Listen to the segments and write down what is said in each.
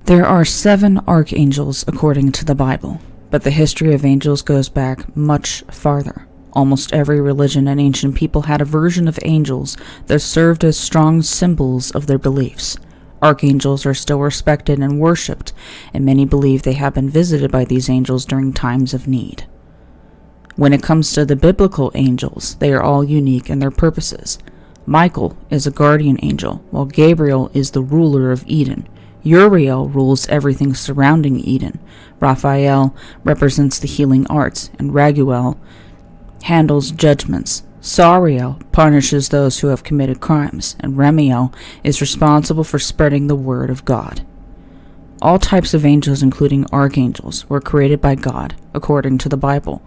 There are 7 archangels according to the Bible, but the history of angels goes back much farther. Almost every religion and ancient people had a version of angels that served as strong symbols of their beliefs. Archangels are still respected and worshipped, and many believe they have been visited by these angels during times of need. When it comes to the biblical angels, they are all unique in their purposes. Michael is a guardian angel, while Gabriel is the ruler of Eden. Uriel rules everything surrounding Eden. Raphael represents the healing arts, and Raguel handles judgments. Sariel punishes those who have committed crimes, and Remiel is responsible for spreading the word of God. All types of angels, including archangels, were created by God, according to the Bible.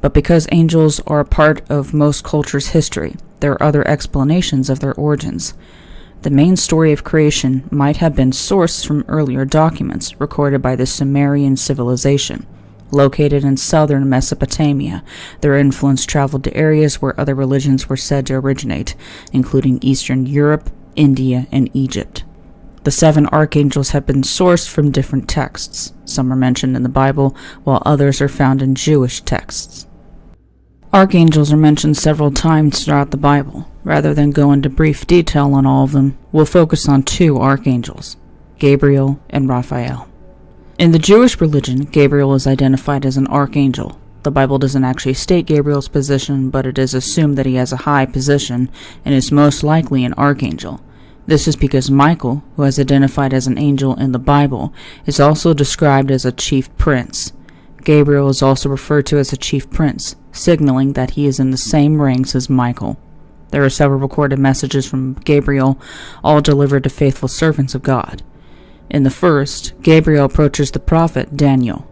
But because angels are a part of most cultures' history, there are other explanations of their origins. The main story of creation might have been sourced from earlier documents recorded by the Sumerian civilization. Located in southern Mesopotamia, their influence traveled to areas where other religions were said to originate, including Eastern Europe, India, and Egypt. The 7 archangels have been sourced from different texts. Some are mentioned in the Bible, while others are found in Jewish texts. Archangels are mentioned several times throughout the Bible. Rather than go into brief detail on all of them, we'll focus on 2 archangels, Gabriel and Raphael. In the Jewish religion, Gabriel is identified as an archangel. The Bible doesn't actually state Gabriel's position, but it is assumed that he has a high position and is most likely an archangel. This is because Michael, who is identified as an angel in the Bible, is also described as a chief prince. Gabriel is also referred to as a chief prince, signaling that he is in the same ranks as Michael. There are several recorded messages from Gabriel, all delivered to faithful servants of God. In the first, Gabriel approaches the prophet Daniel.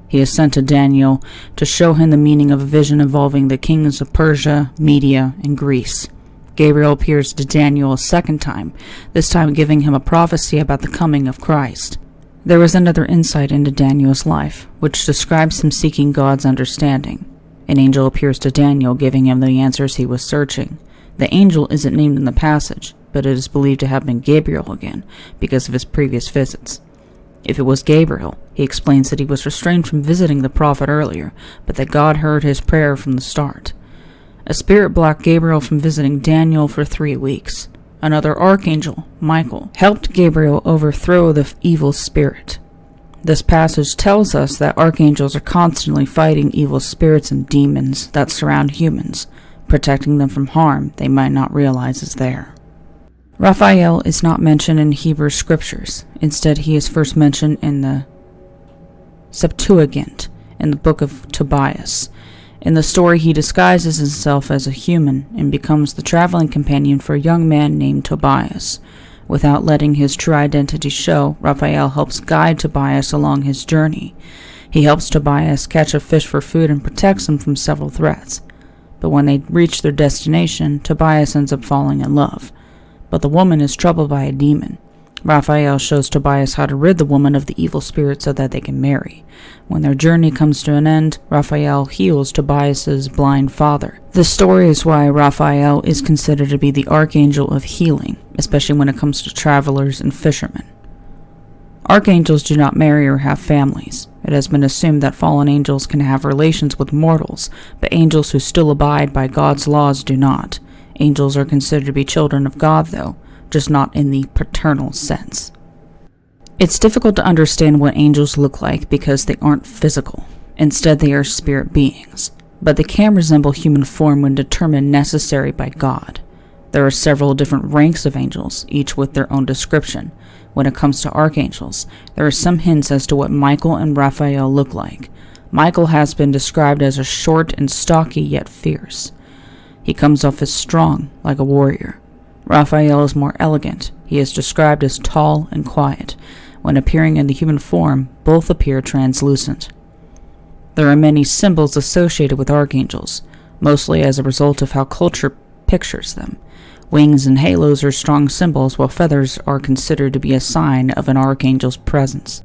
He is sent to Daniel to show him the meaning of a vision involving the kings of Persia, Media, and Greece. Gabriel appears to Daniel a second time, this time giving him a prophecy about the coming of Christ. There was another insight into Daniel's life, which describes him seeking God's understanding. An angel appears to Daniel, giving him the answers he was searching. The angel isn't named in the passage, but it is believed to have been Gabriel again, because of his previous visits. If it was Gabriel, he explains that he was restrained from visiting the prophet earlier, but that God heard his prayer from the start. A spirit blocked Gabriel from visiting Daniel for 3 weeks. Another archangel, Michael, helped Gabriel overthrow the evil spirit. This passage tells us that archangels are constantly fighting evil spirits and demons that surround humans, protecting them from harm they might not realize is there. Raphael is not mentioned in Hebrew scriptures. Instead, he is first mentioned in the Septuagint, in the book of Tobias. In the story, he disguises himself as a human and becomes the traveling companion for a young man named Tobias. Without letting his true identity show, Raphael helps guide Tobias along his journey. He helps Tobias catch a fish for food and protects him from several threats. But when they reach their destination, Tobias ends up falling in love. But the woman is troubled by a demon. Raphael shows Tobias how to rid the woman of the evil spirit so that they can marry. When their journey comes to an end, Raphael heals Tobias's blind father. This story is why Raphael is considered to be the archangel of healing, especially when it comes to travelers and fishermen. Archangels do not marry or have families. It has been assumed that fallen angels can have relations with mortals, but angels who still abide by God's laws do not. Angels are considered to be children of God, though, just not in the paternal sense. It's difficult to understand what angels look like because they aren't physical. Instead, they are spirit beings. But they can resemble human form when determined necessary by God. There are several different ranks of angels, each with their own description. When it comes to archangels, there are some hints as to what Michael and Raphael look like. Michael has been described as a short and stocky yet fierce. He comes off as strong, like a warrior. Raphael is more elegant. He is described as tall and quiet. When appearing in the human form, both appear translucent. There are many symbols associated with archangels, mostly as a result of how culture pictures them. Wings and halos are strong symbols, while feathers are considered to be a sign of an archangel's presence.